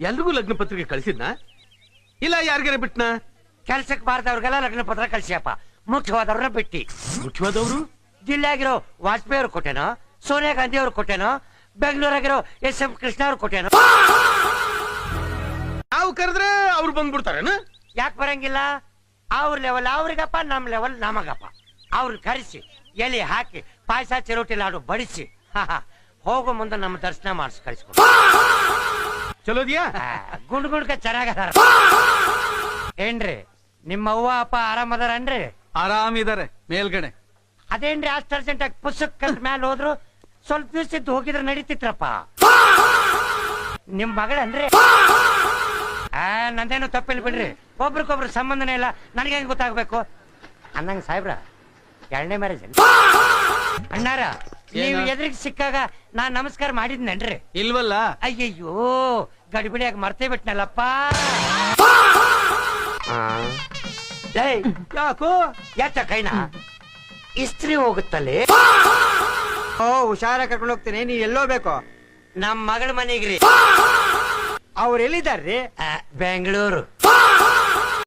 ಎಲ್ರಿಗೂ ಲಗ್ನ ಪತ್ರಿಕೆ ಕಳಿಸಿದ್ನಾ ಇಲ್ಲ ಯಾರಿಗಾರ ಬಿಟ್ನಾ? ಕೆಲ್ಸಕ್ಕೆ ಬಾರ್ದವ್ರಿಗೆಲ್ಲ ಲಗ್ನ ಪತ್ರ ಕಳ್ಸಿಯಪ್ಪ. ಮುಖ್ಯವಾದವ್ರನ್ನ ಬಿಟ್ಟಿ. ಮುಖ್ಯವಾದವರು ಜಿಲ್ಲೆಯಾಗಿರೋ ವಾಜಪೇಯಿ ಅವ್ರು ಕೊಟ್ಟೇನೋ, ಸೋನಿಯಾ ಗಾಂಧಿ ಅವ್ರು ಕೊಟ್ಟೇನೋ, ಬೆಂಗಳೂರಾಗಿರೋ ಎಸ್.ಎಂ. ಕೃಷ್ಣ ಅವ್ರು ಕೊಟ್ಟೇನೋ. ನಾವು ಕರೆದ್ರೆ ಅವ್ರು ಬಂದ್ಬಿಡ್ತಾರೇನ? ಯಾಕೆ ಬರಂಗಿಲ್ಲ? ಅವ್ರ ಲೆವೆಲ್ ಅವ್ರಿಗಪ್ಪ, ನಮ್ ಲೆವೆಲ್ ನಮಗಪ್ಪ. ಅವ್ರನ್ನ ಕರೆಸಿ ಎಲೆ ಹಾಕಿ ಪಾಯಸ ಚಿರೋಟಿ ಲಾಡು ಬಡಿಸಿ ಹೋಗೋ ಮುಂದೆ ನಮ್ಮ ದರ್ಶನ ಮಾಡಿಸಿ ಕಳಿಸ್ಕೊಡು. ಚಲೋದಿಯಾ? ಗುಂಡ್ ಗುಂಡ್ಕ ಚೆನ್ನಾಗದಾರ ಏನ್ರಿ? ನಿಮ್ಮ ಅವ್ವ ಅಪ್ಪ ಆರಾಮದಾರನ್ರಿ? ಆರಾಮಿದಾರೆ ಮೇಲ್ಗಡೆ. ಅದೇನ್ರಿ ಅಷ್ಟು ಅರ್ಜೆಂಟ್ ಆಗಿ ಪುಸ್ತಕ ಮ್ಯಾಲ ಹೋದ್ರು? ಸ್ವಲ್ಪ ದಿವಸ ಇದ್ದು ಹೋಗಿದ್ರೆ ನಡೀತಿತ್ರಪ್ಪ. ನಿಮ್ ಮಗಳನ್ರಿ? ನಂದೇನು ತಪ್ಪಿಲ್ಲ ಬಿಡ್ರಿ. ಒಬ್ರಿಗೊಬ್ರು ಸಂಬಂಧನೇ ಇಲ್ಲ. ನನಗೆ ಹೆಂಗ್ ಗೊತ್ತಾಗ್ಬೇಕು? ಅಂದಂಗ ಸಾಹೇಬ್ರ, 2ನೇ ಮ್ಯಾರೇಜ್ ಅಣ್ಣಾರ. ನೀವು ಎದುರಿಗೆ ಸಿಕ್ಕಾಗ ನಾನ್ ನಮಸ್ಕಾರ ಮಾಡಿದ್ನೇನ್ರಿ? ಇಲ್ವಲ್ಲ. ಅಯ್ಯಯ್ಯೋ, ಗಡಿಬಿಡಿಯಾಗಿ ಮರ್ತೇ ಬಿಟ್ನಲ್ಲಪ್ಪ. ಯಾಕೋ ಯಾಕ ಕೈನ ಇಸ್ತ್ರಿ ಹೋಗುತ್ತಲ್ಲಿ? ಹುಷಾರ ಕರ್ಕೊಂಡು ಹೋಗ್ತೀನಿ. ನೀ ಎಲ್ಲೋ ಬೇಕೋ? ನಮ್ ಮಗಳ ಮನೆಗ್ರಿ. ಅವ್ರ ಎಲ್ಲಿದ್ದಾರ್ರಿ? ಬೆಂಗಳೂರು.